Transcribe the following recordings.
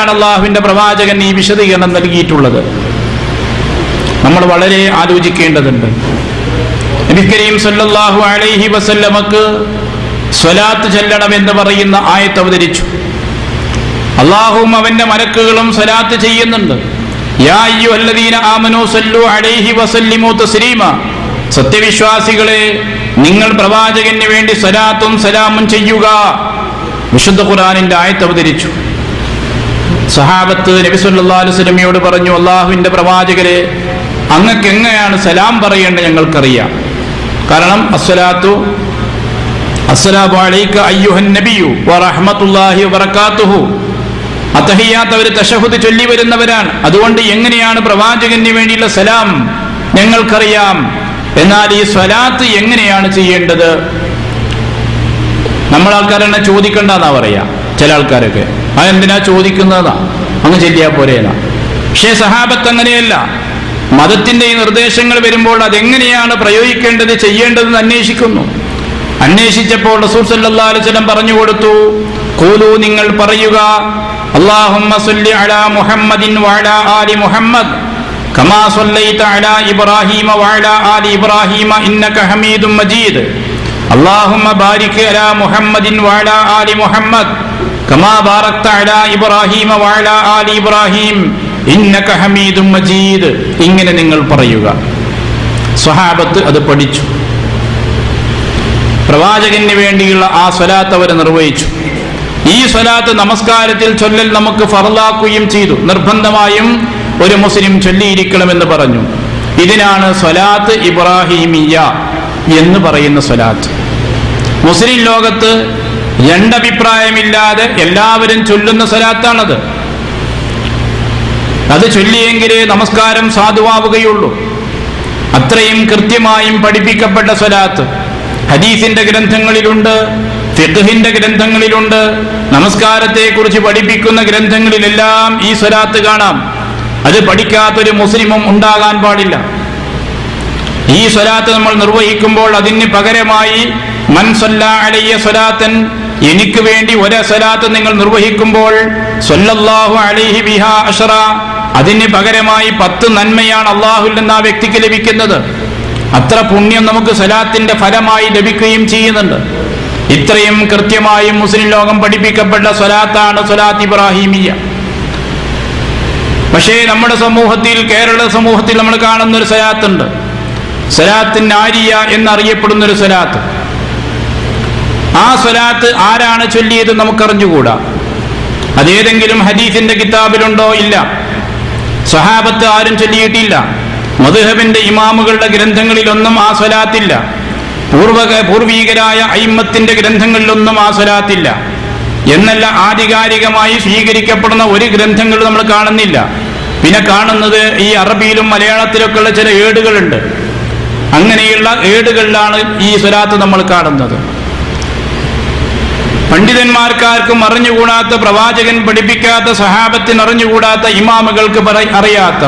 എന്തിനാണ് അള്ളാഹുവിന്റെ പ്രവാചകൻ ഈ വിശദീകരണം നൽകിയിട്ടുള്ളത്? നമ്മൾ വളരെ ആലോചിക്കേണ്ടതുണ്ട്. നബി കരീം സല്ലല്ലാഹു അലൈഹി വസല്ലമക്ക് സ്വലാത്ത് ചൊല്ലണം എന്ന് പറയുന്ന ആയത്ത് അവതരിച്ചു. അള്ളാഹുവും അവന്റെ മലക്കുകളും സ്വലാത്ത് ചെയ്യുന്നുണ്ട്. യാ അയ്യുഹല്ലദീന ആമനൂ സല്ലു അലൈഹി വസല്ലിമു തസ്ലീമ, സത്യവിശ്വാസികളെ നിങ്ങൾ പ്രവാചകന് വേണ്ടി സ്വലാത്തും സലാമും ചെയ്യുക. വിശുദ്ധ ഖുർആനിന്റെ ആയത്ത് അവതരിച്ചു. സഹാബത്ത് നബി സല്ലല്ലാഹു അലൈഹി വസല്ലമയോട് പറഞ്ഞു, അള്ളാഹുവിന്റെ പ്രവാചകരെ, അങ്ങക്ക് എങ്ങനെയാണ് സലാം പറയേണ്ടത് ഞങ്ങൾക്കറിയാം. കാരണം അസ്സലാമു അലൈക അയ്യുഹൻ നബിയു വറഹ്മത്തുള്ളാഹി വബറകാതുഹു, അത്തഹിയ്യാത്ത് അവർ തശഹുദ് ചൊല്ലി വരുന്നവരാണ്. അതുകൊണ്ട് എങ്ങനെയാണ് പ്രവാചകന് വേണ്ടിയുള്ള സലാം ഞങ്ങൾക്കറിയാം. എന്നാൽ ഈ സ്വലാത്ത് എങ്ങനെയാണ് ചെയ്യേണ്ടത്? നമ്മൾ ആൾക്കാരെന്നെ ചോദിക്കണ്ടെന്നാ പറയാ. ചില ആൾക്കാരൊക്കെ അതെന്തിനാ ചോദിക്കുന്നതാ, അങ്ങ് ചെല്ലിയാ പോരേനാ. പക്ഷേ സഹാബത്ത് അങ്ങനെയല്ല. മതത്തിന്റെ ഈ നിർദ്ദേശങ്ങൾ വരുമ്പോൾ അതെങ്ങനെയാണ് പ്രയോഗിക്കേണ്ടത്, ചെയ്യേണ്ടതെന്ന് അന്വേഷിക്കുന്നു. അന്വേഷിച്ചപ്പോൾ റസൂൽ സല്ലല്ലാഹു അലൈഹി വസല്ലം പറഞ്ഞു കൊടുത്തു, ഖൂലു, നിങ്ങൾ പറയുക, അല്ലാഹുമ്മ സ്വല്ലി അലാ മുഹമ്മദിൻ വഅലാ ആലി മുഹമ്മദ് കമാ സ്വല്ലൈത അലാ ഇബ്രാഹീമ വഅലാ ആലി ഇബ്രാഹീമ ഇന്നക ഹമീദും മജീദ്. അല്ലാഹുമ്മ ബാരിക് അലാ മുഹമ്മദിൻ വഅലാ ആലി മുഹമ്മദ് കമാ ബാറക്ത അലാ ഇബ്രാഹീമ വഅലാ ആലി ഇബ്രാഹീം ഇന്നക ഹമീദും മജീദ്. ഇങ്ങനെ നിങ്ങൾ പറയുക. സ്വഹാബത്ത് അത് പഠിച്ചു. പ്രവാചകന് വേണ്ടിയുള്ള ആ സ്വലാത്ത് അവർ നിർവഹിച്ചു. ഈ സ്വലാത്ത് നമസ്കാരത്തിൽ ചൊല്ലൽ നമുക്ക് ഫർളാക്കുകയും ചെയ്തു. നിർബന്ധമായും ഒരു മുസ്ലിം ചൊല്ലിയിരിക്കണമെന്ന് പറഞ്ഞു. ഇതിനാണ് സ്വലാത്ത് ഇബ്രാഹിമിയ എന്ന് പറയുന്ന സ്വലാത്ത്. മുസ്ലിം ലോകത്ത് രണ്ടഭിപ്രായമില്ലാതെ എല്ലാവരും ചൊല്ലുന്ന സ്വലാത്താണത്. അത് ചൊല്ലിയെങ്കിലേ നമസ്കാരം സാധുവാവുകയുള്ളൂ. അത്രയും കൃത്യമായും പഠിപ്പിക്കപ്പെട്ട സ്വലാത്ത് ഹദീസിന്റെ ഗ്രന്ഥങ്ങളിലുണ്ട്, ഫിഖ്ഹിന്റെ ഗ്രന്ഥങ്ങളിലുണ്ട്, നമസ്കാരത്തെക്കുറിച്ച് പഠിപ്പിക്കുന്ന ഗ്രന്ഥങ്ങളിലെല്ലാം ഈ സ്വലാത്ത് കാണാം. അത് പഠിക്കാത്തൊരു മുസ്ലിമും ഉണ്ടാകാൻ പാടില്ല. ഈ സ്വലാത്ത് നമ്മൾ നിർവഹിക്കുമ്പോൾ അതിന് പകരമായി മൻ സല്ലാ അലയ്യ സ്വലാത്തൻ, എനിക്ക് വേണ്ടി ഒരു സ്വലാത്ത് നിങ്ങൾ നിർവഹിക്കുമ്പോൾ സ്വല്ലല്ലാഹു അലൈഹി ബിഹാ അശ്റ, അതിന് പകരമായി 10 നന്മയാണ് അള്ളാഹുവിൽ നിന്ന് ആ വ്യക്തിക്ക് ലഭിക്കുന്നത്. അത്ര പുണ്യം നമുക്ക് സ്വലാത്തിന്റെ ഫലമായി ലഭിക്കുകയും ചെയ്യുന്നുണ്ട്. ഇത്രയും കൃത്യമായും മുസ്ലിം ലോകം പഠിപ്പിക്കപ്പെട്ട സ്വലാത്താണ് സ്വലാത്ത് ഇബ്രാഹിമിയ. പക്ഷേ നമ്മുടെ സമൂഹത്തിൽ, കേരള സമൂഹത്തിൽ നമ്മൾ കാണുന്ന ഒരു സ്വലാത്തുണ്ട്, സ്വലാത്ത് നാരിയ എന്നറിയപ്പെടുന്ന ഒരു സ്വലാത്ത്. ആ സ്വലാത്ത് ആരാണ് ചൊല്ലിയത് നമുക്കറിഞ്ഞുകൂടാ. അതേതെങ്കിലും ഹദീസിന്റെ കിതാബിലുണ്ടോ? ഇല്ല. സ്വഹാബത്ത് ആരും ചൊല്ലിയിട്ടില്ല. മദ്ഹബിന്റെ ഇമാമുകളുടെ ഗ്രന്ഥങ്ങളിലൊന്നും ആ സ്വലാത്തില്ല. പൂർവീകരായ അയിമ്മത്തിന്റെ ഗ്രന്ഥങ്ങളിലൊന്നും ആ സ്വലാത്തില്ല. എന്നല്ല, ആധികാരികമായി സ്വീകരിക്കപ്പെടുന്ന ഒരു ഗ്രന്ഥങ്ങളും നമ്മൾ കാണുന്നില്ല. പിന്നെ കാണുന്നത് ഈ അറബിയിലും മലയാളത്തിലൊക്കെയുള്ള ചില ഏടുകളുണ്ട്. അങ്ങനെയുള്ള ഏടുകളിലാണ് ഈ സ്വലാത്ത് നമ്മൾ കാണുന്നത്. പണ്ഡിതന്മാർക്കാർക്കും അറിഞ്ഞുകൂടാത്ത, പ്രവാചകൻ പഠിപ്പിക്കാത്ത, സഹാബത്തിന് അറിഞ്ഞുകൂടാത്ത, ഇമാമുകൾക്ക് അറിയാത്ത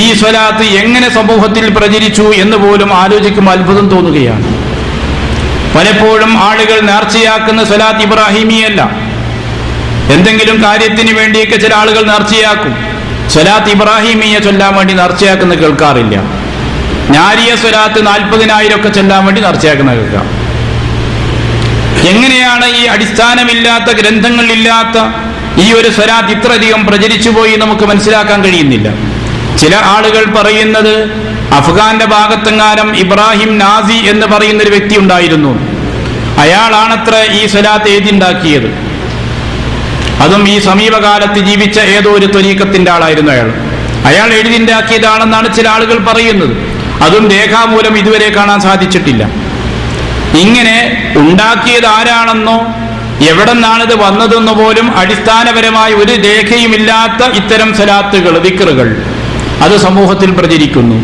ഈ സ്വലാത്ത് എങ്ങനെ സമൂഹത്തിൽ പ്രചരിച്ചു എന്ന് പോലും ആലോചിക്കുമ്പോൾ അത്ഭുതം തോന്നുകയാണ്. പലപ്പോഴും ആളുകൾ നേർച്ചയാക്കുന്ന സ്വലാത്ത് ഇബ്രാഹിമിയല്ല. എന്തെങ്കിലും കാര്യത്തിന് വേണ്ടിയൊക്കെ ചില ആളുകൾ നേർച്ചയാക്കും. സ്വലാത്ത് ഇബ്രാഹിമിയ ചൊല്ലാൻ വേണ്ടി നേർച്ചയാക്കുന്ന കേൾക്കാറില്ല. നാരിയ സ്വലാത്ത് 40,000 ഒക്കെ ചൊല്ലാൻ വേണ്ടി നേർച്ചയാക്കുന്ന കേൾക്കാം. എങ്ങനെയാണ് ഈ അടിസ്ഥാനമില്ലാത്ത, ഗ്രന്ഥങ്ങളില്ലാത്ത ഈ ഒരു സ്വലാത്ത് ഇത്രയധികം പ്രചരിച്ചു പോയി നമുക്ക് മനസ്സിലാക്കാൻ കഴിയുന്നില്ല. ചില ആളുകൾ പറയുന്നത് അഫ്ഗാന്റെ ഭാഗത്തെങ്ങാനും ഇബ്രാഹിം നാസി എന്ന് പറയുന്നൊരു വ്യക്തി ഉണ്ടായിരുന്നു. അയാളാണത്ര ഈ സ്വലാത്ത് എഴുതിണ്ടാക്കിയത്. അതും ഈ സമീപകാലത്ത് ജീവിച്ച ഏതോ ഒരു ത്വരീഖത്തിന്റെ ആളായിരുന്നു അയാൾ എഴുതിണ്ടാക്കിയതാണെന്നാണ് ചില ആളുകൾ പറയുന്നത്. അതും രേഖാമൂലം ഇതുവരെ കാണാൻ സാധിച്ചിട്ടില്ല. ഇങ്ങനെ ഉണ്ടാക്കിയത് ആരാണെന്നോ എവിടെ നിന്നാണിത് വന്നതെന്നോ പോലും അടിസ്ഥാനപരമായ ഒരു രേഖയുമില്ലാത്ത ഇത്തരം സ്വലാത്തുകൾ, ദിക്റുകൾ അത് സമൂഹത്തിൽ പ്രചരിക്കുന്നു.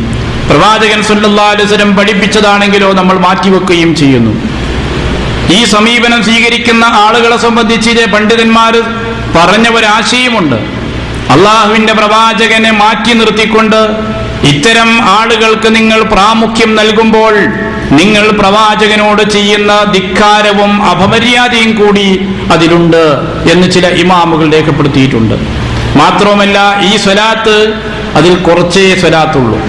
പ്രവാചകൻ സല്ലല്ലാഹു അലൈഹി വസല്ലം പഠിപ്പിച്ചതാണെങ്കിലോ നമ്മൾ മാറ്റിവെക്കുകയും ചെയ്യുന്നു. ഈ സമീപനം സ്വീകരിക്കുന്ന ആളുകളെ സംബന്ധിച്ച് പണ്ഡിതന്മാർ പറഞ്ഞ ഒരാശയമുണ്ട്. അള്ളാഹുവിന്റെ പ്രവാചകനെ മാറ്റി നിർത്തിക്കൊണ്ട് ഇത്തരം ആളുകൾക്ക് നിങ്ങൾ പ്രാമുഖ്യം നൽകുമ്പോൾ നിങ്ങൾ പ്രവാചകനോട് ചെയ്യുന്ന ധിക്കാരവും അപമര്യാദയും കൂടി അതിലുണ്ട് എന്ന് ചില ഇമാമുകൾ രേഖപ്പെടുത്തിയിട്ടുണ്ട്. മാത്രവുമല്ല, ഈ സ്വലാത്ത് അതിൽ കുറച്ചേ സ്വലാത്തുള്ളൂ.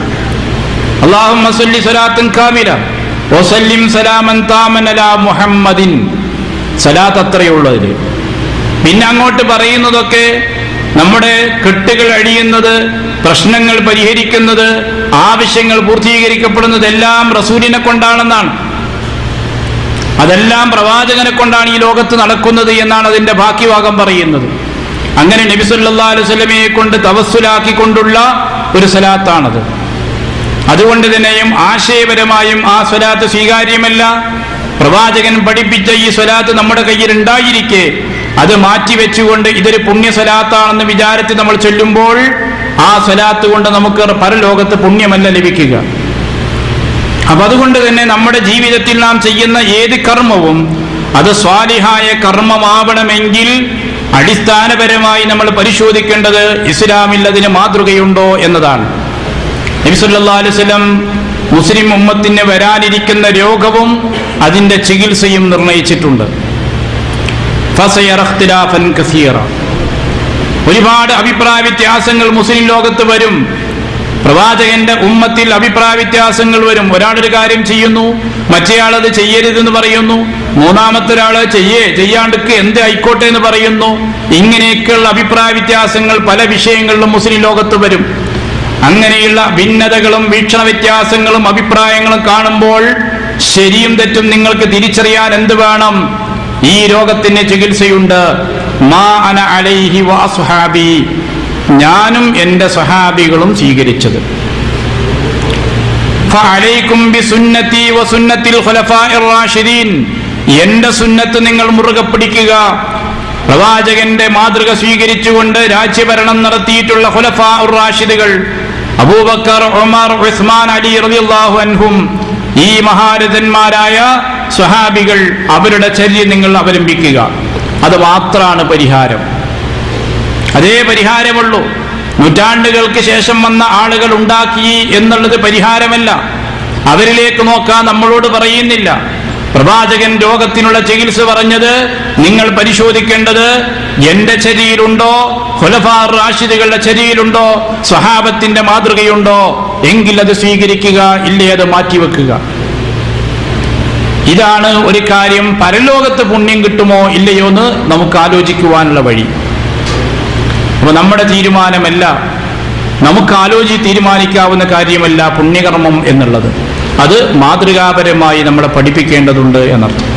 അല്ലാഹുമ്മ സല്ലി സ്വലാത്തൻ കാമില വസല്ലിം സലാമൻ താമൻ അലാ മുഹമ്മദിൻ, സ്വലാത്ത് അത്രയുള്ളൂ അതിൽ. പിന്നെ അങ്ങോട്ട് പറയുന്നതൊക്കെ നമ്മുടെ കെട്ടുകൾ അഴിയുന്നത്, പ്രശ്നങ്ങൾ പരിഹരിക്കുന്നത്, ആവശ്യങ്ങൾ പൂർത്തീകരിക്കപ്പെടുന്നതെല്ലാം റസൂലിനെ കൊണ്ടാണെന്നാണ്. അതെല്ലാം പ്രവാചകനെ കൊണ്ടാണ് ഈ ലോകത്ത് നടക്കുന്നത് എന്നാണ് അതിന്റെ ബാക്കി ഭാഗം പറയുന്നത്. അങ്ങനെ നബി സല്ലല്ലാഹു അലൈഹി വസല്ലമയെ കൊണ്ട് തവസ്സുലാക്കിക്കൊണ്ടുള്ള ഒരു സ്വലാത്താണത്. അതുകൊണ്ട് തന്നെയും ആശയപരമായും ആ സ്വലാത്ത് സ്വീകാര്യമല്ല. പ്രവാചകൻ പഠിപ്പിച്ച ഈ സ്വലാത്ത് നമ്മുടെ കയ്യിൽ ഉണ്ടായിരിക്കെ അത് മാറ്റിവെച്ചുകൊണ്ട് ഇതൊരു പുണ്യ സ്വലാത്താണെന്ന് വിചാരിച്ച് നമ്മൾ ചൊല്ലുമ്പോൾ ആ സ്വലാത്ത് കൊണ്ട് നമുക്ക് പരലോകത്ത് പുണ്യമല്ല ലഭിക്കുക. അപ്പൊ അതുകൊണ്ട് തന്നെ നമ്മുടെ ജീവിതത്തിൽ നാം ചെയ്യുന്ന ഏത് കർമ്മവും അത് സ്വാലിഹായ കർമ്മമാവണമെങ്കിൽ അടിസ്ഥാനപരമായി നമ്മൾ പരിശോധിക്കേണ്ടത് ഇസ്ലാമിൽ അതിന് മാതൃകയുണ്ടോ എന്നതാണ്. നബി സല്ലല്ലാഹു അലൈഹി വസല്ലം മുസ്ലിം ഉമ്മത്തിന് വരാനിരിക്കുന്ന രോഗവും അതിന്റെ ചികിത്സയും നിർണയിച്ചിട്ടുണ്ട്. ഒരുപാട് അഭിപ്രായ വ്യത്യാസങ്ങൾ മുസ്ലിം ലോകത്ത് വരും. പ്രവാചകന്റെ ഉമ്മത്തിൽ അഭിപ്രായ വ്യത്യാസങ്ങൾ വരും. ഒരാളൊരു കാര്യം ചെയ്യുന്നു, മറ്റേയാൾ അത് ചെയ്യരുതെന്ന് പറയുന്നു, മൂന്നാമത്തെ ഒരാള് ചെയ്യാണ്ടിക്ക് എന്ത് ആയിക്കോട്ടെ എന്ന് പറയുന്നു. ഇങ്ങനെയൊക്കെയുള്ള അഭിപ്രായ വ്യത്യാസങ്ങൾ പല വിഷയങ്ങളിലും മുസ്ലിം ലോകത്ത് വരും. അങ്ങനെയുള്ള ഭിന്നതകളും വീക്ഷണ വ്യത്യാസങ്ങളും അഭിപ്രായങ്ങളും കാണുമ്പോൾ ശരിയും തെറ്റും നിങ്ങൾക്ക് തിരിച്ചറിയാൻ എന്ത് വേണം? ഈ രോഗത്തിന് ചികിത്സയുണ്ട്. മാ അന അലൈഹി വഅസ്ഹാബി, ഞാനും എൻ്റെ സ്വഹാബികളും സ്വീകരിച്ചത്. ഫഅലൈക്കും ബിസുന്നതി വസുന്നതിൽ ഖുലഫാഇർ റാഷിദീൻ, എൻ്റെ സുന്നത്ത് നിങ്ങൾ മുറുകെ പിടിക്കുക. പ്രവാചകന്റെ മാതൃക സ്വീകരിച്ചുകൊണ്ട് രാജ്യഭരണം നടത്തിയിട്ടുള്ള ഖുലഫാഉർ റാഷിദുകൾ അബൂബക്കർ, ഉമർ, ഉസ്മാൻ, അലി റളിയല്ലാഹു അൻഹും, ഈ മഹാരഥന്മാരായ സ്വഹാബികൾ, അവരുടെ ചര്യ നിങ്ങൾ അവലംബിക്കുക. അത് മാത്രമാണ് പരിഹാരം. അതേ പരിഹാരമുള്ളൂ. നൂറ്റാണ്ടുകൾക്ക് ശേഷം വന്ന ആളുകൾ ഉണ്ടാക്കി എന്നുള്ളത് പരിഹാരമല്ല. അവരിലേക്ക് നോക്കാൻ നമ്മളോട് പറയുന്നില്ല. പ്രവാചകൻ രോഗത്തിനുള്ള ചികിത്സ പറഞ്ഞത് നിങ്ങൾ പരിശോധിക്കേണ്ടത് എന്റെ ചര്യയിലുണ്ടോ, ഖുലഫാ റാഷിദുകളുടെ ചര്യയിലുണ്ടോ, സ്വഹാബത്തിന്റെ മാതൃകയുണ്ടോ? എങ്കിൽ അത് സ്വീകരിക്കുക, ഇല്ലേ അത് മാറ്റിവെക്കുക. ഇതാണ് ഒരു കാര്യം. പരലോകത്ത് പുണ്യം കിട്ടുമോ ഇല്ലയോ എന്ന് നമുക്ക് ആലോചിക്കുവാനുള്ള വഴി. അപ്പൊ നമ്മുടെ തീരുമാനമല്ല, നമുക്ക് തീരുമാനിക്കാവുന്ന കാര്യമല്ല പുണ്യകർമ്മം എന്നുള്ളത്. അത് മാതൃകാപരമായി നമ്മളെ പഠിപ്പിക്കേണ്ടതുണ്ട് എന്നർത്ഥം.